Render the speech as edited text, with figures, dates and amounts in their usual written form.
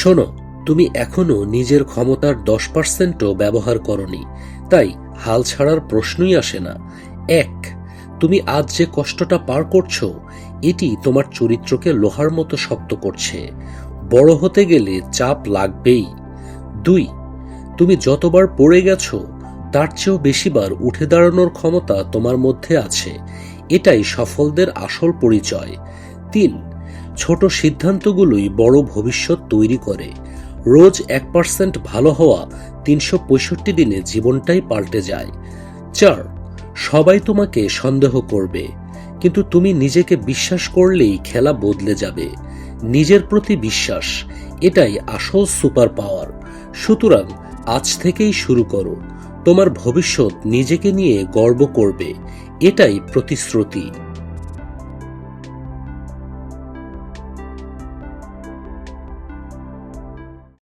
শোনো, তুমি এখনো নিজের ক্ষমতার 10%ও ব্যবহার করনি, তাই হাল ছাড়ার প্রশ্নই আসে না। 1, তুমি আজ যে কষ্টটা পার করছো এটি তোমার চরিত্রকে লোহার মতো শক্ত করছে। বড় হতে গেলে চাপ লাগবেই। 2, তুমি যতবার পড়ে গেছো তার চেয়েও বেশিবার উঠে দাঁড়ানোর ক্ষমতা তোমার মধ্যে আছে। এটাই সফলদের আসল পরিচয়। 3, ছোট সিদ্ধান্তগুলোই বড় ভবিষ্যৎ তৈরি করে। রোজ 1% ভালো হওয়া 365 দিনে জীবনটাই পাল্টে যায়। 4, সবাই তোমাকে সন্দেহ করবে, কিন্তু তুমি নিজেকে বিশ্বাস করলেই খেলা বদলে যাবে। নিজের প্রতি বিশ্বাস, এটাই আসল সুপার পাওয়ার। সুতরাং আজ থেকেই শুরু করো। তোমার ভবিষ্যৎ নিজেকে নিয়ে গর্ব করবে, এটাই প্রতিশ্রুতি।